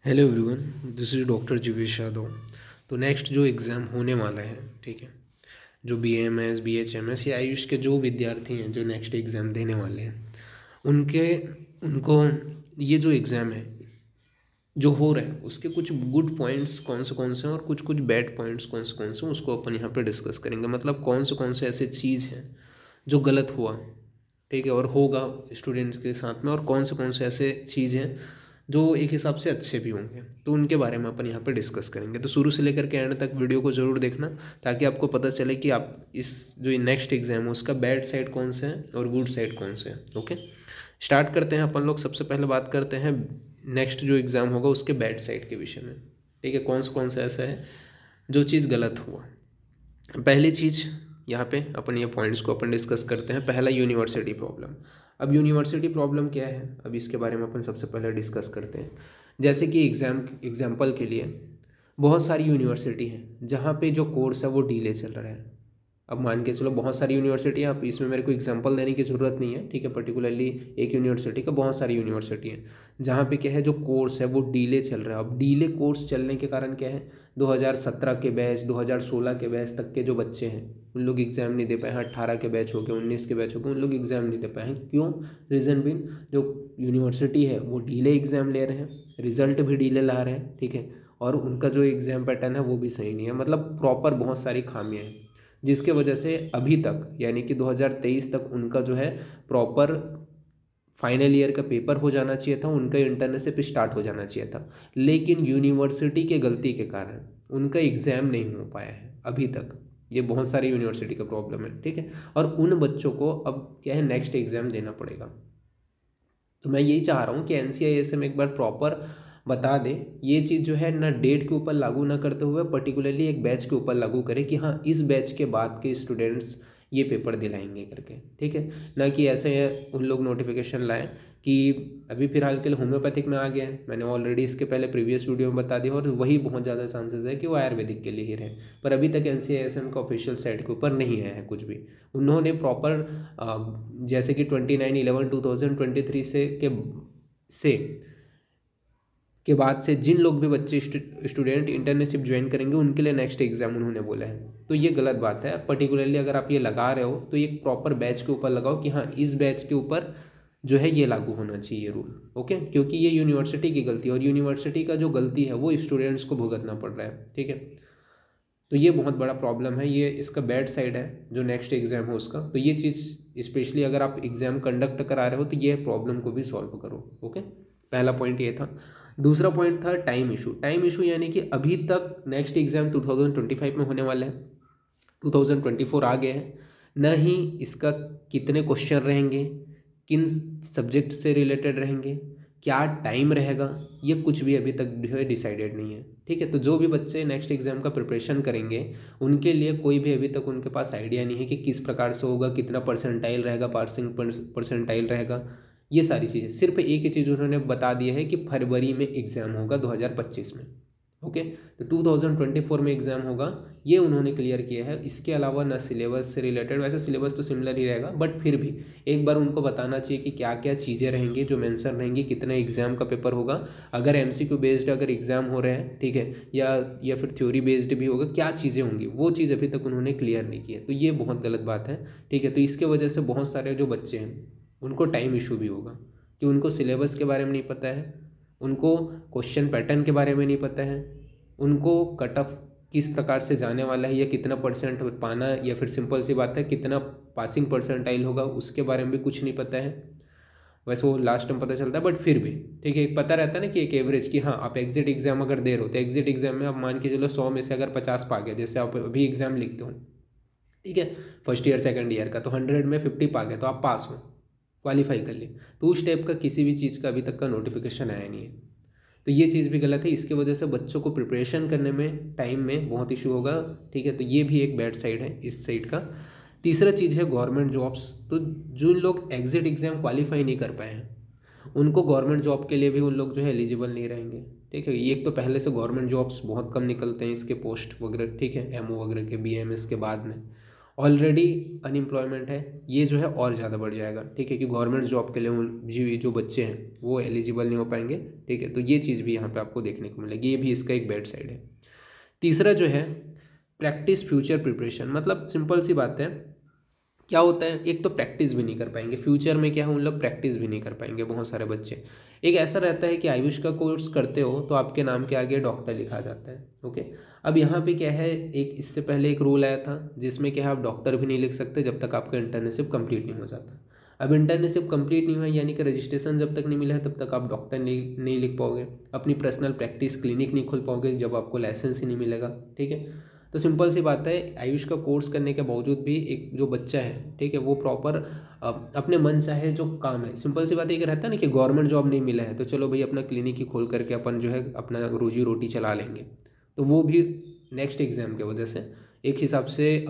Hello everyone, this is doctor Jivesh Yadav. तो next जो exam होने वाला है, ठीक है, जो BAMS BHMS या आयुष के जो विद्यार्थी हैं जो नेक्स्ट एग्ज़ाम देने वाले हैं उनके उनको ये जो एग्ज़ाम है जो हो रहा है उसके कुछ गुड पॉइंट्स कौन से हैं और कुछ बैड पॉइंट्स कौन से हैं उसको अपन यहाँ पे डिस्कस करेंगे। मतलब कौन से ऐसे चीज़ हैं जो गलत हुआ, ठीक है, और होगा स्टूडेंट्स के साथ में, और कौन से ऐसे चीज़ हैं जो एक हिसाब से अच्छे भी होंगे, तो उनके बारे में अपन यहाँ पे डिस्कस करेंगे। तो शुरू से लेकर के एंड तक वीडियो को ज़रूर देखना ताकि आपको पता चले कि आप इस जो नेक्स्ट एग्ज़ाम है उसका बैड साइड कौन सा है और गुड साइड कौन सा है। ओके, स्टार्ट करते हैं अपन लोग। सबसे पहले बात करते हैं नेक्स्ट जो एग्ज़ाम होगा उसके बैड साइड के विषय में, ठीक है, कौन सा ऐसा है जो चीज़ गलत हुआ। पहली चीज़ यहाँ पे अपन ये पॉइंट्स को अपन डिस्कस करते हैं। पहला, यूनिवर्सिटी प्रॉब्लम। अब यूनिवर्सिटी प्रॉब्लम क्या है, अब इसके बारे में अपन सबसे पहले डिस्कस करते हैं। जैसे कि एग्जाम्पल के लिए बहुत सारी यूनिवर्सिटी हैं जहाँ पे जो कोर्स है वो डीले चल रहा है। अब मान के चलो बहुत सारी यूनिवर्सिटी हैं, अब इसमें मेरे को एग्जांपल देने की ज़रूरत नहीं है, ठीक है, पर्टिकुलरली एक यूनिवर्सिटी का, बहुत सारी यूनिवर्सिटी हैं जहाँ पे क्या है जो कोर्स है वो डीले चल रहा है। अब डीले कोर्स चलने के कारण क्या है, 2017 के बैच 2016 के बैच तक के जो बच्चे हैं उन लोग एग्ज़ाम नहीं दे पाए हैं। 18 के बैच हो गए, 19 के बैच हो गए, उन लोग एग्ज़ाम नहीं दे पाए हैं। क्यों? रीज़न बिन जो यूनिवर्सिटी है वो डीले एग्ज़ाम ले रहे हैं, रिजल्ट भी डीले ला रहे हैं, ठीक है, और उनका जो एग्ज़ाम पैटर्न है वो भी सही नहीं है। मतलब प्रॉपर बहुत सारी खामियाँ हैं जिसके वजह से अभी तक यानी कि 2023 तक उनका जो है प्रॉपर फाइनल ईयर का पेपर हो जाना चाहिए था, उनका इंटर्नशिप स्टार्ट हो जाना चाहिए था, लेकिन यूनिवर्सिटी के गलती के कारण उनका एग्ज़ाम नहीं हो पाया है अभी तक। ये बहुत सारी यूनिवर्सिटी का प्रॉब्लम है, ठीक है, और उन बच्चों को अब क्या है नेक्स्ट एग्ज़ाम देना पड़ेगा। तो मैं यही चाह रहा हूँ कि NCISM एक बार प्रॉपर बता दे, ये चीज़ जो है ना डेट के ऊपर लागू ना करते हुए पर्टिकुलरली एक बैच के ऊपर लागू करे कि हाँ इस बैच के बाद के स्टूडेंट्स ये पेपर दिलाएंगे करके, ठीक है, ना कि ऐसे उन लोग नोटिफिकेशन लाएं कि अभी फ़िलहाल के लिए होम्योपैथिक में आ गया है। मैंने ऑलरेडी इसके पहले प्रीवियस वीडियो में बता दिया, और वही बहुत ज़्यादा चांसेस है कि वो आयुर्वेदिक के लिए ही रहे, पर अभी तक NCISM का ऑफिशियल साइट के ऊपर नहीं है कुछ भी। उन्होंने प्रॉपर जैसे कि 29/11/2023 से के बाद से जिन लोग भी बच्चे स्टूडेंट इंटर्नशिप ज्वाइन करेंगे उनके लिए नेक्स्ट एग्ज़ाम उन्होंने बोला है, तो ये गलत बात है। पर्टिकुलरली अगर आप ये लगा रहे हो तो ये प्रॉपर बैच के ऊपर लगाओ कि हाँ इस बैच के ऊपर जो है ये लागू होना चाहिए रूल, ओके, क्योंकि ये यूनिवर्सिटी की गलती है और यूनिवर्सिटी का जो गलती है वो स्टूडेंट्स को भुगतना पड़ रहा है, ठीक है। तो ये बहुत बड़ा प्रॉब्लम है, ये इसका बैड साइड है जो नेक्स्ट एग्ज़ाम है उसका। तो ये चीज़ स्पेशली अगर आप एग्ज़ाम कंडक्ट करा रहे हो तो ये प्रॉब्लम को भी सॉल्व करो, ओके। पहला पॉइंट ये था। दूसरा पॉइंट था टाइम इशू। टाइम इशू यानी कि अभी तक नेक्स्ट एग्ज़ाम 2025 में होने वाला है, 2024 आ गया है, न ही इसका कितने क्वेश्चन रहेंगे, किन सब्जेक्ट से रिलेटेड रहेंगे, क्या टाइम रहेगा, ये कुछ भी अभी तक जो है डिसाइडेड नहीं है, ठीक है। तो जो भी बच्चे नेक्स्ट एग्ज़ाम का प्रिपरेशन करेंगे उनके लिए कोई भी अभी तक उनके पास आइडिया नहीं है कि किस प्रकार से होगा, कितना परसेंटाइल रहेगा, पासिंग परसेंटाइल रहेगा, ये सारी चीज़ें। सिर्फ एक ही चीज़ उन्होंने बता दिया है कि फरवरी में एग्ज़ाम होगा 2025 में, ओके। तो 2024 में एग्ज़ाम होगा, ये उन्होंने क्लियर किया है। इसके अलावा ना सिलेबस से रिलेटेड, वैसे सिलेबस तो सिमिलर ही रहेगा, बट फिर भी एक बार उनको बताना चाहिए कि क्या क्या चीज़ें रहेंगी जो मेंशन रहेंगी, कितना एग्ज़ाम का पेपर होगा, अगर MCQ बेस्ड अगर एग्ज़ाम हो रहे हैं, ठीक है, या फिर थ्योरी बेस्ड भी होगा, क्या चीज़ें होंगी, वो चीज़ अभी तक उन्होंने क्लियर नहीं की है। तो ये बहुत गलत बात है, ठीक है। तो इसके वजह से बहुत सारे जो बच्चे हैं उनको टाइम इशू भी होगा कि उनको सिलेबस के बारे में नहीं पता है, उनको क्वेश्चन पैटर्न के बारे में नहीं पता है, उनको कट ऑफ किस प्रकार से जाने वाला है या कितना परसेंट पाना, या फिर सिंपल सी बात है कितना पासिंग परसेंटाइल होगा उसके बारे में भी कुछ नहीं पता है। वैसे वो लास्ट में पता चलता है, बट फिर भी ठीक है, पता रहता है ना कि एक एवरेज कि हाँ आप एग्जिट एग्जाम अगर दे रहे हो तो एग्जिट एग्जाम में आप मान के चलो 100 में से अगर 50 पा गए, जैसे आप अभी एग्जाम लिखते हो, ठीक है, फर्स्ट ईयर सेकंड ईयर का, तो 100 में 50 पा गए तो आप पास हो, क्वालिफाई कर लिए। तो उस टाइप का किसी भी चीज़ का अभी तक का नोटिफिकेशन आया नहीं है, तो ये चीज़ भी गलत है। इसके वजह से बच्चों को प्रिपरेशन करने में टाइम में बहुत इशू होगा, ठीक है। तो ये भी एक बैड साइड है इस साइड का। तीसरा चीज़ है गवर्नमेंट जॉब्स। तो जो लोग एग्जिट एग्ज़ाम क्वालिफाई नहीं कर पाए हैं उनको गवर्नमेंट जॉब के लिए भी उन लोग जो है एलिजिबल नहीं रहेंगे, ठीक है। एक तो पहले से गवर्नमेंट जॉब्स बहुत कम निकलते हैं इसके पोस्ट वगैरह, ठीक है, MO वगैरह के BAMS के बाद में, ऑलरेडी अनएम्प्लॉयमेंट है, ये जो है और ज़्यादा बढ़ जाएगा, ठीक है, कि गवर्नमेंट जॉब के लिए जो बच्चे हैं वो एलिजिबल नहीं हो पाएंगे, ठीक है। तो ये चीज़ भी यहाँ पे आपको देखने को मिलेगी, ये भी इसका एक बैड साइड है। तीसरा जो है प्रैक्टिस फ्यूचर प्रिपरेशन, मतलब सिंपल सी बात है, क्या होता है, एक तो प्रैक्टिस भी नहीं कर पाएंगे फ्यूचर में, क्या है उन लोग प्रैक्टिस भी नहीं कर पाएंगे बहुत सारे बच्चे। एक ऐसा रहता है कि आयुष का कोर्स करते हो तो आपके नाम के आगे डॉक्टर लिखा जाता है, ओके। अब यहाँ पे क्या है, एक इससे पहले एक रूल आया था जिसमें क्या है आप डॉक्टर भी नहीं लिख सकते जब तक आपका इंटर्नशिप कंप्लीट नहीं हो जाता। अब इंटर्नशिप कंप्लीट नहीं हुआ यानी कि रजिस्ट्रेशन जब तक नहीं मिला है तब तक आप डॉक्टर नहीं लिख पाओगे, अपनी पर्सनल प्रैक्टिस क्लिनिक नहीं खोल पाओगे जब आपको लाइसेंस ही नहीं मिलेगा, ठीक है। तो सिंपल सी बात है, आयुष का कोर्स करने के बावजूद भी एक जो बच्चा है, ठीक है, वो प्रॉपर अपने मन चाहे जो काम है, सिंपल सी बात है, एक रहता है ना कि गवर्नमेंट जॉब नहीं मिला है तो चलो भाई अपना क्लिनिक ही खोल करके अपन जो है अपना रोजी रोटी चला लेंगे, तो वो भी नेक्स्ट एग्ज़ाम की वजह से एक हिसाब से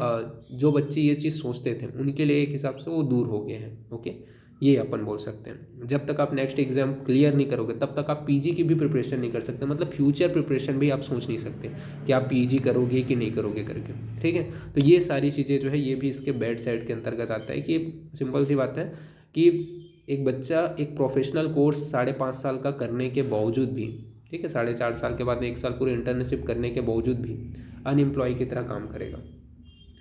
जो बच्चे ये चीज़ सोचते थे उनके लिए एक हिसाब से वो दूर हो गए हैं, ओके। ये अपन बोल सकते हैं, जब तक आप नेक्स्ट एग्जाम क्लियर नहीं करोगे तब तक आप पीजी की भी प्रिपरेशन नहीं कर सकते, मतलब फ्यूचर प्रिपरेशन भी आप सोच नहीं सकते कि आप पीजी करोगे कि नहीं करोगे करके, ठीक है। तो ये सारी चीज़ें जो है ये भी इसके बैड साइड के अंतर्गत आता है कि सिंपल सी बात है कि एक बच्चा एक प्रोफेशनल कोर्स 5.5 साल का करने के बावजूद भी, ठीक है, 4.5 साल के बाद 1 साल पूरे इंटर्नशिप करने के बावजूद भी अनएम्प्लॉय की तरह काम करेगा,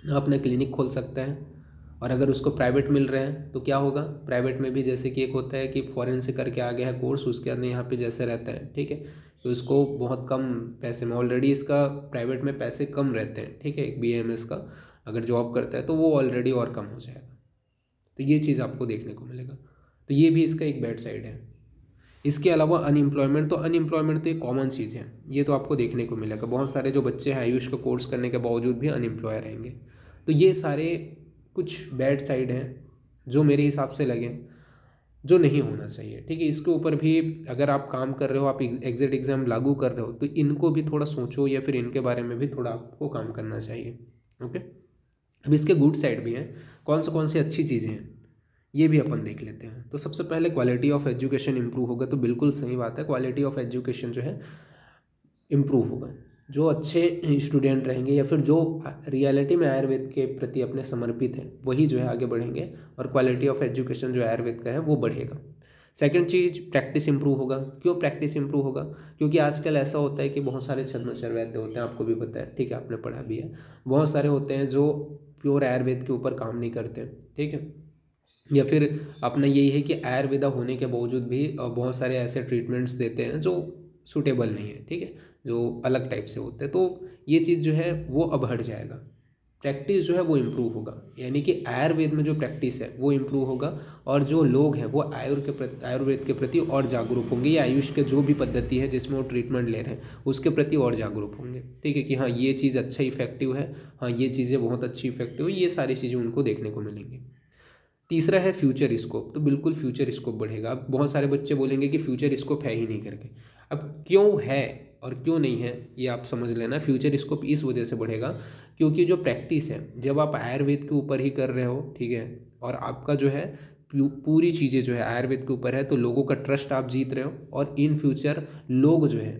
ना अपना क्लिनिक खोल सकता है। और अगर उसको प्राइवेट मिल रहे हैं तो क्या होगा, प्राइवेट में भी जैसे कि एक होता है कि फॉरेन से करके आ गया है कोर्स, उसके अंदर यहाँ पे जैसे रहता है, ठीक है, तो उसको बहुत कम पैसे में, ऑलरेडी इसका प्राइवेट में पैसे कम रहते हैं, ठीक है, एक BAMS का अगर जॉब करता है तो वो ऑलरेडी और कम हो जाएगा। तो ये चीज़ आपको देखने को मिलेगा, तो ये भी इसका एक बैड साइड है। इसके अलावा अनएम्प्लॉयमेंट, तो अनएम्प्लॉयमेंट तो एक कॉमन चीज़ है, ये तो आपको देखने को मिलेगा, बहुत सारे जो बच्चे हैं आयुष का कोर्स करने के बावजूद भी अनएम्प्लॉय रहेंगे। तो ये सारे कुछ बैड साइड हैं जो मेरे हिसाब से लगे, जो नहीं होना चाहिए, ठीक है। इसके ऊपर भी अगर आप काम कर रहे हो, आप एग्जिट एग्ज़ाम लागू कर रहे हो तो इनको भी थोड़ा सोचो या फिर इनके बारे में भी थोड़ा आपको काम करना चाहिए, ओके। अब इसके गुड साइड भी हैं, कौन सी अच्छी चीज़ें हैं ये भी अपन देख लेते हैं। तो सबसे पहले क्वालिटी ऑफ एजुकेशन इंप्रूव होगा, तो बिल्कुल सही बात है, क्वालिटी ऑफ एजुकेशन जो है इम्प्रूव होगा। जो अच्छे स्टूडेंट रहेंगे या फिर जो रियलिटी में आयुर्वेद के प्रति अपने समर्पित हैं वही जो है आगे बढ़ेंगे और क्वालिटी ऑफ एजुकेशन जो आयुर्वेद का है वो बढ़ेगा। सेकंड चीज़, प्रैक्टिस इंप्रूव होगा। क्यों प्रैक्टिस इंप्रूव होगा, क्योंकि आजकल ऐसा होता है कि बहुत सारे छद्मचर वैद्य होते हैं, आपको भी पता है, ठीक है, आपने पढ़ा भी है, बहुत सारे होते हैं जो प्योर आयुर्वेद के ऊपर काम नहीं करते, ठीक है, या फिर अपना यही है कि आयुर्वेदा होने के बावजूद भी बहुत सारे ऐसे ट्रीटमेंट्स देते हैं जो सूटेबल नहीं है, ठीक है, जो अलग टाइप से होते हैं। तो ये चीज़ जो है वो अब हट जाएगा, प्रैक्टिस जो है वो इम्प्रूव होगा, यानी कि आयुर्वेद में जो प्रैक्टिस है वो इम्प्रूव होगा और जो लोग हैं वो आयुर्वेद के प्रति और जागरूक होंगे, या आयुष के जो भी पद्धति है जिसमें वो ट्रीटमेंट ले रहे हैं उसके प्रति और जागरूक होंगे, ठीक है, कि हाँ ये चीज़ अच्छा इफेक्टिव है, हाँ ये चीज़ें बहुत अच्छी इफेक्टिव है, ये सारी चीज़ें उनको देखने को मिलेंगी। तीसरा है फ्यूचर स्कोप, तो बिल्कुल फ्यूचर स्कोप बढ़ेगा। अब बहुत सारे बच्चे बोलेंगे कि फ्यूचर स्कोप है ही नहीं करके, अब क्यों है और क्यों नहीं है ये आप समझ लेना। फ्यूचर स्कोप इस वजह से बढ़ेगा क्योंकि जो प्रैक्टिस है जब आप आयुर्वेद के ऊपर ही कर रहे हो, ठीक है, और आपका जो है पूरी चीज़ें जो है आयुर्वेद के ऊपर है, तो लोगों का ट्रस्ट आप जीत रहे हो और इन फ्यूचर लोग जो है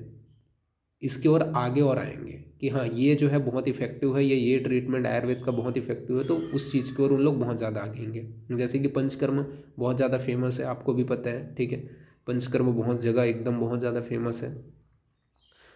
इसके और आगे और आएंगे कि हाँ ये जो है बहुत इफेक्टिव है, ये ट्रीटमेंट आयुर्वेद का बहुत इफेक्टिव है, तो उस चीज़ की ओर उन लोग बहुत ज़्यादा आगेंगे। जैसे कि पंचकर्म बहुत ज़्यादा फेमस है, आपको भी पता है, ठीक है, पंचकर्म बहुत जगह एकदम बहुत ज़्यादा फेमस है।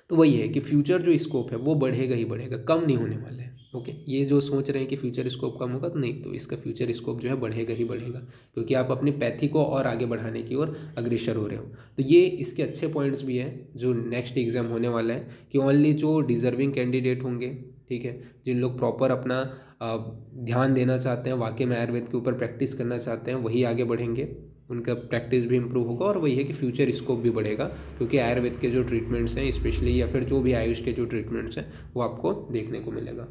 तो वही है कि फ्यूचर जो स्कोप है वो बढ़ेगा ही बढ़ेगा, कम नहीं होने वाला है, ओके। ये जो सोच रहे हैं कि फ्यूचर स्कोप कम होगा, तो नहीं, तो इसका फ्यूचर स्कोप जो है बढ़ेगा ही बढ़ेगा क्योंकि आप अपनी पैथी को और आगे बढ़ाने की ओर अग्रसर हो रहे हो। तो ये इसके अच्छे पॉइंट्स भी हैं जो नेक्स्ट एग्जाम होने वाला है कि ओनली जो डिजर्विंग कैंडिडेट होंगे, ठीक है, जिन लोग प्रॉपर अपना ध्यान देना चाहते हैं, वाकई में आयुर्वेद के ऊपर प्रैक्टिस करना चाहते हैं, वही आगे बढ़ेंगे, उनका प्रैक्टिस भी इम्प्रूव होगा और वही है कि फ्यूचर स्कोप भी बढ़ेगा क्योंकि आयुर्वेद के जो ट्रीटमेंट्स हैं स्पेशली, या फिर जो भी आयुष के जो ट्रीटमेंट्स हैं वो आपको देखने को मिलेगा।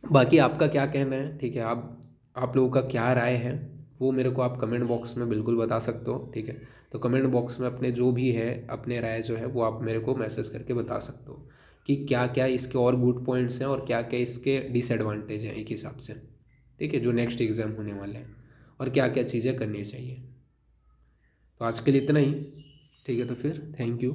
बाकी आपका क्या कहना है, ठीक है, आप लोगों का क्या राय है वो मेरे को आप कमेंट बॉक्स में बिल्कुल बता सकते हो, ठीक है। तो कमेंट बॉक्स में अपने जो भी है अपने राय जो है वो आप मेरे को मैसेज करके बता सकते हो कि क्या क्या इसके और गुड पॉइंट्स हैं और क्या क्या इसके डिसएडवांटेज हैं एक हिसाब से, ठीक है, जो नेक्स्ट एग्ज़ाम होने वाले हैं, और क्या क्या चीज़ें करनी चाहिए। तो आज के लिए इतना ही, ठीक है, तो फिर थैंक यू।